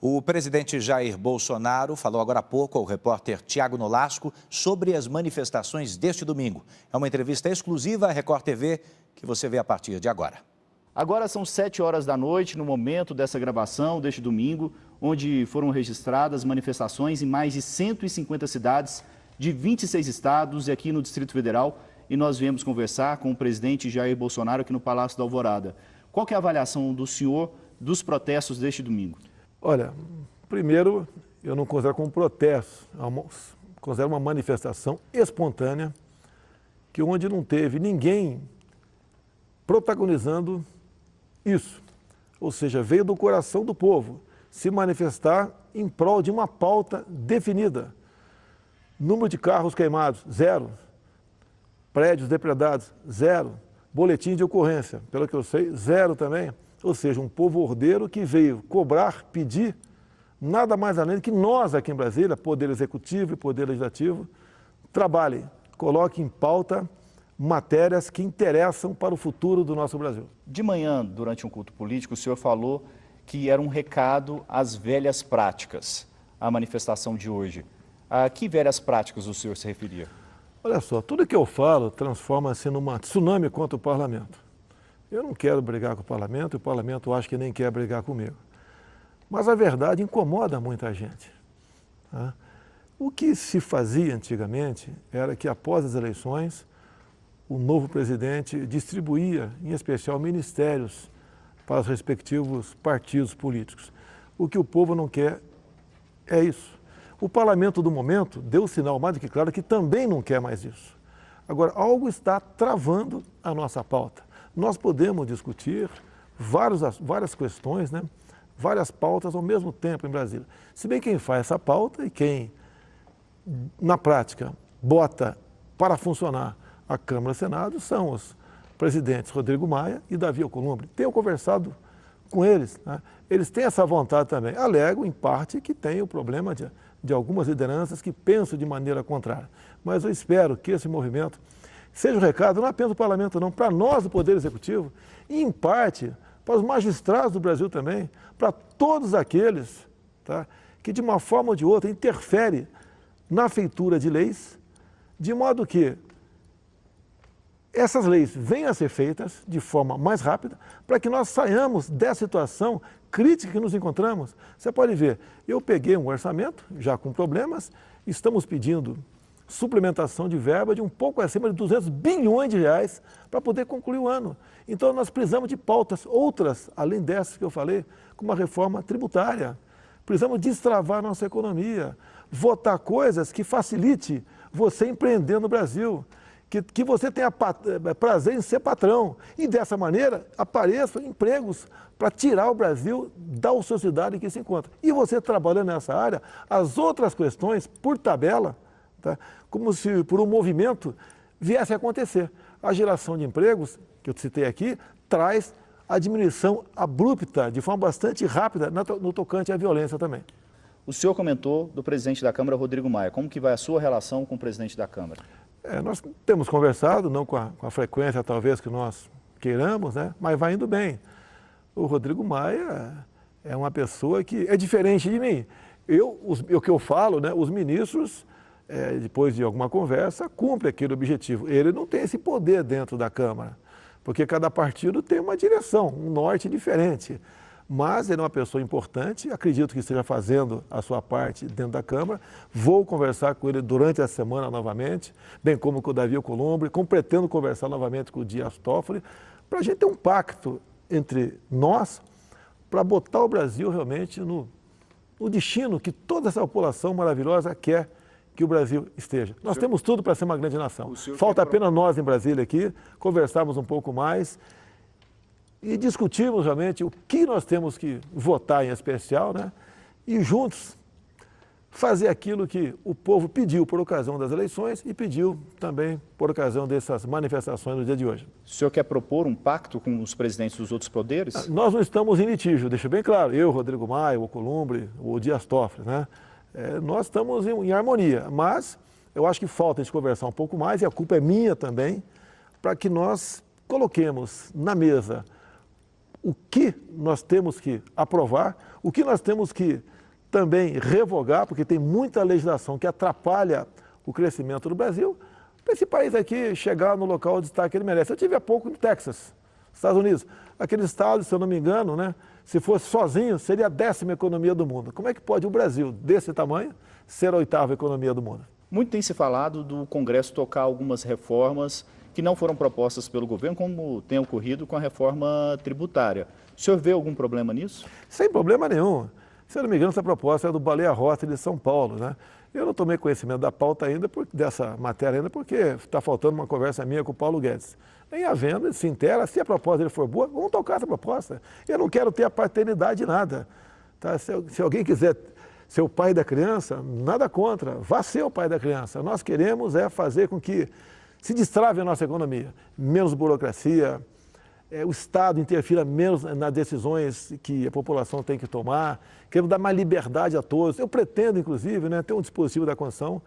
O presidente Jair Bolsonaro falou agora há pouco ao repórter Tiago Nolasco sobre as manifestações deste domingo. É uma entrevista exclusiva à Record TV que você vê a partir de agora. Agora são 7 horas da noite, no momento dessa gravação deste domingo, onde foram registradas manifestações em mais de 150 cidades de 26 estados e aqui no Distrito Federal. E nós viemos conversar com o presidente Jair Bolsonaro aqui no Palácio da Alvorada. Qual que é a avaliação do senhor dos protestos deste domingo? Olha, primeiro, eu não considero como protesto, considero uma manifestação espontânea, que onde não teve ninguém protagonizando isso. Ou seja, veio do coração do povo se manifestar em prol de uma pauta definida. Número de carros queimados, 0. Prédios depredados, 0. Boletim de ocorrência, pelo que eu sei, 0 também. Ou seja, um povo ordeiro que veio cobrar, pedir, nada mais além do que nós aqui em Brasília, Poder Executivo e Poder Legislativo, trabalhem, coloquem em pauta matérias que interessam para o futuro do nosso Brasil. De manhã, durante um culto político, o senhor falou que era um recado às velhas práticas, a manifestação de hoje. A que velhas práticas o senhor se referia? Olha só, tudo que eu falo transforma-se numa tsunami contra o parlamento. Eu não quero brigar com o parlamento acho que nem quer brigar comigo. Mas a verdade incomoda muita gente. Tá? O que se fazia antigamente era que após as eleições, o novo presidente distribuía, em especial, ministérios para os respectivos partidos políticos. O que o povo não quer é isso. O parlamento do momento deu sinal mais do que claro que também não quer mais isso. Agora, algo está travando a nossa pauta. Nós podemos discutir várias questões, né? Várias pautas ao mesmo tempo em Brasília. Se bem quem faz essa pauta e quem, na prática, bota para funcionar a Câmara e o Senado são os presidentes Rodrigo Maia e Davi Alcolumbre. Tenho conversado com eles, né? Eles têm essa vontade também. Alego, em parte, que tem o problema de algumas lideranças que pensam de maneira contrária. Mas eu espero que esse movimento seja um recado, não apenas do parlamento não, para nós do Poder Executivo e, em parte, para os magistrados do Brasil também, para todos aqueles, tá, que, de uma forma ou de outra, interferem na feitura de leis, de modo que essas leis venham a ser feitas de forma mais rápida, para que nós saiamos dessa situação crítica que nos encontramos. Você pode ver, eu peguei um orçamento, já com problemas, estamos pedindo suplementação de verba de um pouco acima de 200 bilhões de reais para poder concluir o ano. Então, nós precisamos de pautas outras, além dessas que eu falei, como a reforma tributária. Precisamos destravar a nossa economia, votar coisas que facilite você empreender no Brasil, que você tenha prazer em ser patrão e, dessa maneira, apareçam empregos para tirar o Brasil da ociosidade em que se encontra. E você trabalhando nessa área, as outras questões, por tabela, tá? Como se por um movimento viesse a acontecer. A geração de empregos, que eu citei aqui, traz a diminuição abrupta, de forma bastante rápida, no tocante à violência também. O senhor comentou do presidente da Câmara, Rodrigo Maia. Como que vai a sua relação com o presidente da Câmara? Nós temos conversado, não com a frequência talvez que nós queiramos, né? Mas vai indo bem. O Rodrigo Maia é uma pessoa que é diferente de mim. O que eu falo, né, os ministros, depois de alguma conversa, cumprem aquele objetivo. Ele não tem esse poder dentro da Câmara, porque cada partido tem uma direção, um norte diferente. Mas ele é uma pessoa importante, acredito que esteja fazendo a sua parte dentro da Câmara. Vou conversar com ele durante a semana novamente, bem como com o Davi Alcolumbre, como pretendo conversar novamente com o Dias Toffoli, para a gente ter um pacto entre nós, para botar o Brasil realmente no destino que toda essa população maravilhosa quer que o Brasil esteja. Nós temos tudo para ser uma grande nação. Falta apenas nós em Brasília aqui, conversarmos um pouco mais e discutirmos realmente o que nós temos que votar em especial, né? E juntos fazer aquilo que o povo pediu por ocasião das eleições e pediu também por ocasião dessas manifestações no dia de hoje. O senhor quer propor um pacto com os presidentes dos outros poderes? Nós não estamos em litígio, deixa bem claro, eu, Rodrigo Maia, o Alcolumbre, o Dias Toffoli, né? Nós estamos em harmonia, mas eu acho que falta a gente conversar um pouco mais, e a culpa é minha também, para que nós coloquemos na mesa o que nós temos que aprovar, o que nós temos que também revogar, porque tem muita legislação que atrapalha o crescimento do Brasil, para esse país aqui chegar no local de destaque que ele merece. Eu tive há pouco no Texas, Estados Unidos. Aquele estado, se eu não me engano, né, se fosse sozinho, seria a 10ª economia do mundo. Como é que pode o Brasil, desse tamanho, ser a 8ª economia do mundo? Muito tem se falado do Congresso tocar algumas reformas que não foram propostas pelo governo, como tem ocorrido com a reforma tributária. O senhor vê algum problema nisso? Sem problema nenhum. Se eu não me engano, essa proposta é do Baleia Rossi de São Paulo, né? Eu não tomei conhecimento da pauta ainda, dessa matéria ainda, porque está faltando uma conversa minha com o Paulo Guedes. Em havendo, ele se inteira, se a proposta dele for boa, vamos tocar essa proposta. Eu não quero ter a paternidade de nada. Tá? Se alguém quiser ser o pai da criança, nada contra, vá ser o pai da criança. Nós queremos fazer com que se destrave a nossa economia, menos burocracia, o Estado interfira menos nas decisões que a população tem que tomar, queremos dar mais liberdade a todos. Eu pretendo, inclusive, né, ter um dispositivo da Constituição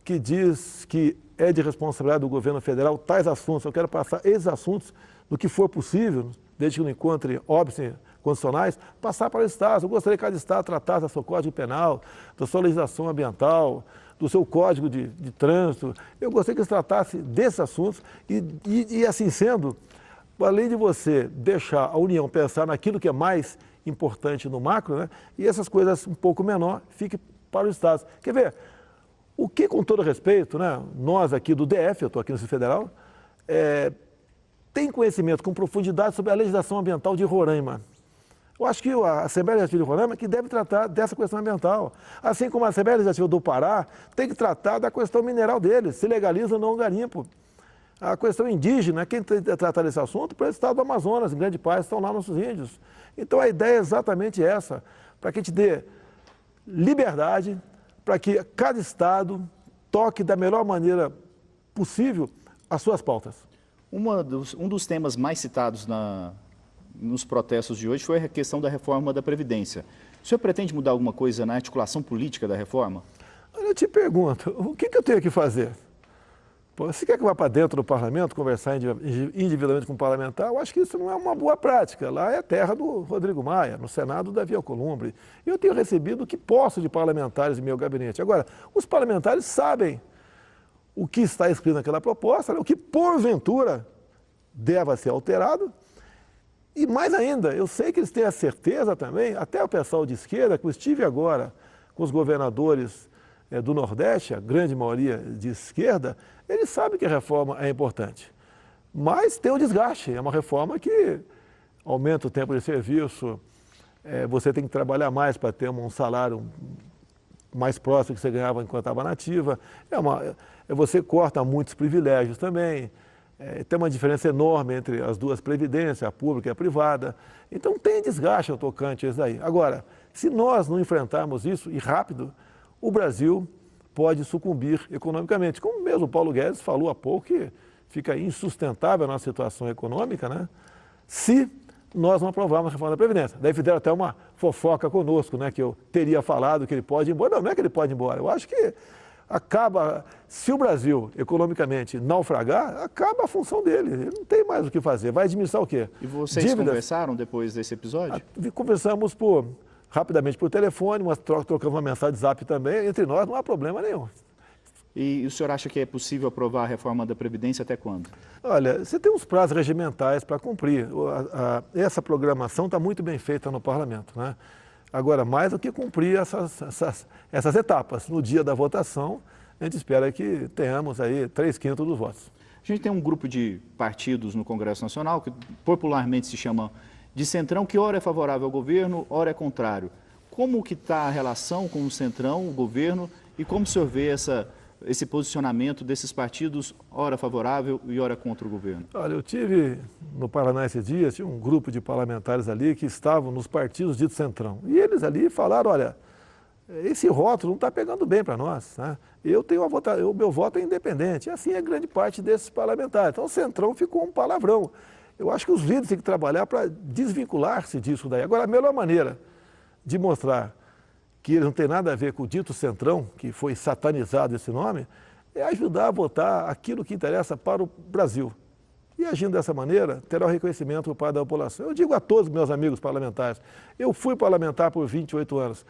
que diz que é de responsabilidade do governo federal tais assuntos. Eu quero passar esses assuntos, no que for possível, desde que não encontre óbices constitucionais, passar para os estados. Eu gostaria que cada estado tratasse do seu Código Penal, da sua legislação ambiental, do seu Código de Trânsito. Eu gostaria que eles tratassem desses assuntos e assim sendo, além de você deixar a União pensar naquilo que é mais importante no macro, né, e essas coisas um pouco menor fiquem para os estados. Quer ver? O que, com todo respeito, né, nós aqui do DF, eu estou aqui no Distrito Federal, tem conhecimento com profundidade sobre a legislação ambiental de Roraima. Eu acho que a Assembleia Legislativa de Roraima que deve tratar dessa questão ambiental. Assim como a Assembleia Legislativa do Pará tem que tratar da questão mineral deles, se legaliza ou não o garimpo. A questão indígena, quem tem que tratar desse assunto, para o estado do Amazonas, em grande parte, estão lá nossos índios. Então a ideia é exatamente essa, para que a gente dê liberdade, para que cada estado toque da melhor maneira possível as suas pautas. Um dos temas mais citados nos protestos de hoje foi a questão da reforma da Previdência. O senhor pretende mudar alguma coisa na articulação política da reforma? Eu te pergunto, o que eu tenho que fazer? Pô, se quer que eu vá para dentro do parlamento, conversar individualmente com o parlamentar, eu acho que isso não é uma boa prática. Lá é a terra do Rodrigo Maia, no Senado, Davi Alcolumbre. Eu tenho recebido o que posso de parlamentares em meu gabinete. Agora, os parlamentares sabem o que está escrito naquela proposta, né, o que porventura deva ser alterado. E mais ainda, eu sei que eles têm a certeza também, até o pessoal de esquerda, que eu estive agora com os governadores do Nordeste, a grande maioria de esquerda, eles sabem que a reforma é importante. Mas tem um desgaste, é uma reforma que aumenta o tempo de serviço, você tem que trabalhar mais para ter um salário mais próximo que você ganhava enquanto estava na ativa, você corta muitos privilégios também, tem uma diferença enorme entre as duas previdências, a pública e a privada. Então tem desgaste ao tocante a isso daí. Agora, se nós não enfrentarmos isso, e rápido, o Brasil pode sucumbir economicamente. Como mesmo o Paulo Guedes falou há pouco, que fica insustentável a nossa situação econômica, né, se nós não aprovarmos a reforma da Previdência. Daí fizeram até uma fofoca conosco, né, que eu teria falado que ele pode ir embora. Não, não é que ele pode ir embora. Eu acho que se o Brasil economicamente naufragar, acaba a função dele. Ele não tem mais o que fazer. Vai administrar o quê? E vocês conversaram depois desse episódio? Conversamos rapidamente por telefone, mas trocamos uma mensagem de zap também. Entre nós não há problema nenhum. E o senhor acha que é possível aprovar a reforma da Previdência até quando? Olha, você tem uns prazos regimentais para cumprir. Essa programação está muito bem feita no Parlamento, né? Agora, mais do que cumprir essas etapas. No dia da votação, a gente espera que tenhamos aí 3/5 dos votos. A gente tem um grupo de partidos no Congresso Nacional, que popularmente se chama de Centrão, que ora é favorável ao governo, ora é contrário. Como que está a relação com o Centrão, o governo, e como o senhor vê esse posicionamento desses partidos, ora favorável e ora contra o governo? Olha, eu tive no Paraná esses dias, tinha um grupo de parlamentares ali que estavam nos partidos ditos Centrão. E eles ali falaram, olha, esse rótulo não está pegando bem para nós, né? O meu voto é independente. E assim é grande parte desses parlamentares. Então o Centrão ficou um palavrão. Eu acho que os líderes têm que trabalhar para desvincular-se disso daí. Agora, a melhor maneira de mostrar que eles não têm nada a ver com o dito Centrão, que foi satanizado esse nome, é ajudar a votar aquilo que interessa para o Brasil. E agindo dessa maneira, terá o reconhecimento por parte da população. Eu digo a todos meus amigos parlamentares, eu fui parlamentar por 28 anos.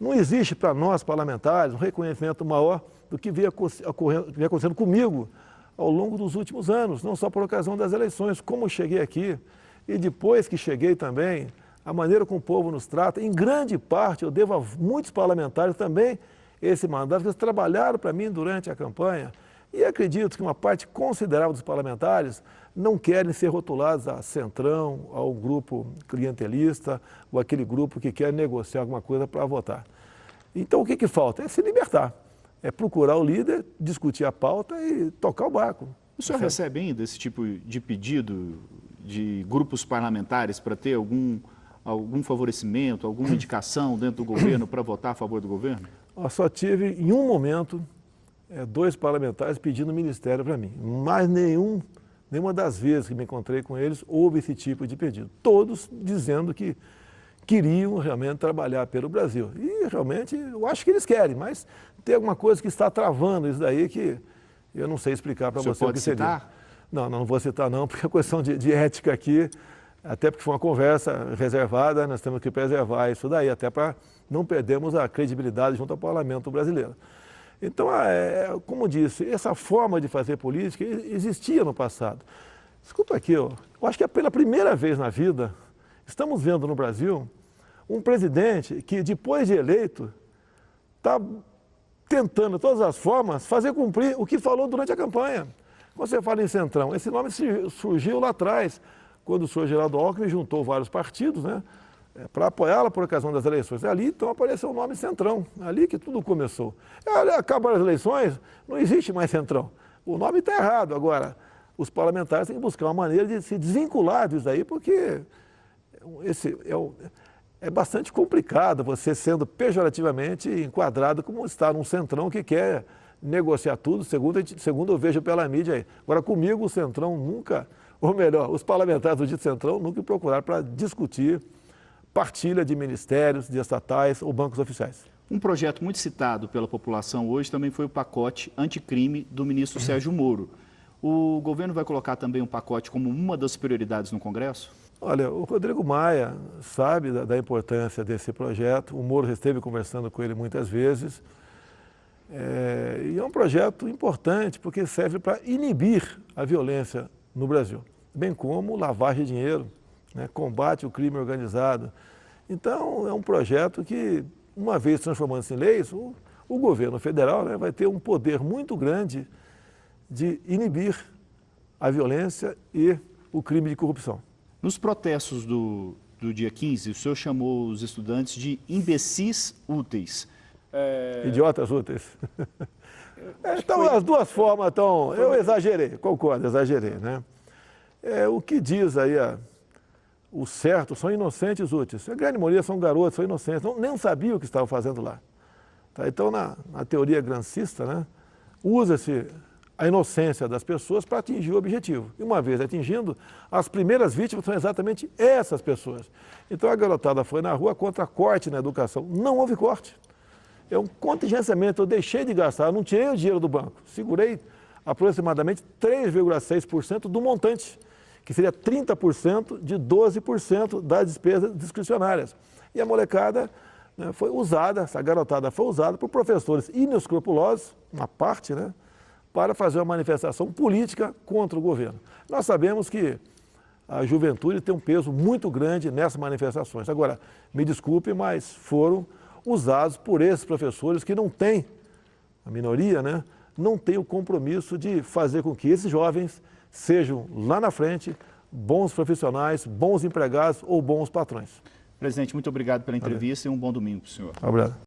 Não existe para nós, parlamentares, um reconhecimento maior do que vem acontecendo comigo ao longo dos últimos anos, não só por ocasião das eleições, como eu cheguei aqui e depois que cheguei também, a maneira como o povo nos trata, em grande parte eu devo a muitos parlamentares também esse mandato, que eles trabalharam para mim durante a campanha. E acredito que uma parte considerável dos parlamentares não querem ser rotulados a centrão, ao grupo clientelista ou aquele grupo que quer negociar alguma coisa para votar. Então o que falta? É se libertar, é procurar o líder, discutir a pauta e tocar o barco. O senhor recebe ainda esse tipo de pedido de grupos parlamentares para ter algum favorecimento, alguma indicação dentro do governo para votar a favor do governo? Eu só tive, em um momento, 2 parlamentares pedindo ministério para mim. Mas nenhuma das vezes que me encontrei com eles houve esse tipo de pedido. Todos dizendo que queriam realmente trabalhar pelo Brasil. E realmente eu acho que eles querem, mas tem alguma coisa que está travando isso daí que eu não sei explicar para você o que seria. Citar? Não vou citar não, porque é questão de ética aqui, até porque foi uma conversa reservada, nós temos que preservar isso daí, até para não perdermos a credibilidade junto ao parlamento brasileiro. Então, como disse, essa forma de fazer política existia no passado. Desculpa aqui, eu acho que é pela primeira vez na vida, estamos vendo no Brasil um presidente que, depois de eleito, está tentando, de todas as formas, fazer cumprir o que falou durante a campanha. Quando você fala em Centrão, esse nome surgiu lá atrás, quando o senhor Geraldo Alckmin juntou vários partidos, né, para apoiá-la por ocasião das eleições. Ali, então, apareceu o nome Centrão, ali que tudo começou. Acabaram as eleições, não existe mais Centrão. O nome está errado. Agora, os parlamentares têm que buscar uma maneira de se desvincular disso aí, porque é bastante complicado você sendo pejorativamente enquadrado como estar num Centrão que quer negociar tudo, segundo eu vejo pela mídia aí. Agora, comigo, o Centrão nunca, ou melhor, os parlamentares do dito Centrão nunca procuraram para discutir partilha de ministérios, de estatais ou bancos oficiais. Um projeto muito citado pela população hoje também foi o pacote anticrime do ministro Sérgio Moro. O governo vai colocar também um pacote como uma das prioridades no Congresso? Olha, o Rodrigo Maia sabe da importância desse projeto, o Moro esteve conversando com ele muitas vezes, e é um projeto importante porque serve para inibir a violência no Brasil, bem como lavagem de dinheiro, né, combate ao crime organizado. Então, é um projeto que, uma vez transformando-se em leis, o governo federal, né, vai ter um poder muito grande de inibir a violência e o crime de corrupção. Nos protestos do dia 15, o senhor chamou os estudantes de imbecis úteis. Idiotas úteis. Então, as duas formas, então, eu exagerei, concordo, exagerei, né? O que diz aí o certo são inocentes úteis. A grande maioria são garotos, são inocentes, nem sabiam o que estavam fazendo lá. Tá? Então, na teoria grancista, né, usa-se a inocência das pessoas para atingir o objetivo. E uma vez atingindo, as primeiras vítimas são exatamente essas pessoas. Então, a garotada foi na rua contra corte na educação. Não houve corte. É um contingenciamento, eu deixei de gastar, eu não tirei o dinheiro do banco. Segurei aproximadamente 3,6% do montante, que seria 30% de 12% das despesas discricionárias. E a molecada, né, foi usada, essa garotada foi usada por professores inescrupulosos, uma parte, né, para fazer uma manifestação política contra o governo. Nós sabemos que a juventude tem um peso muito grande nessas manifestações. Agora, me desculpe, mas foram usados por esses professores que não têm, a minoria, né, não tem o compromisso de fazer com que esses jovens sejam lá na frente bons profissionais, bons empregados ou bons patrões. Presidente, muito obrigado pela entrevista e um bom domingo para o senhor. Obrigado.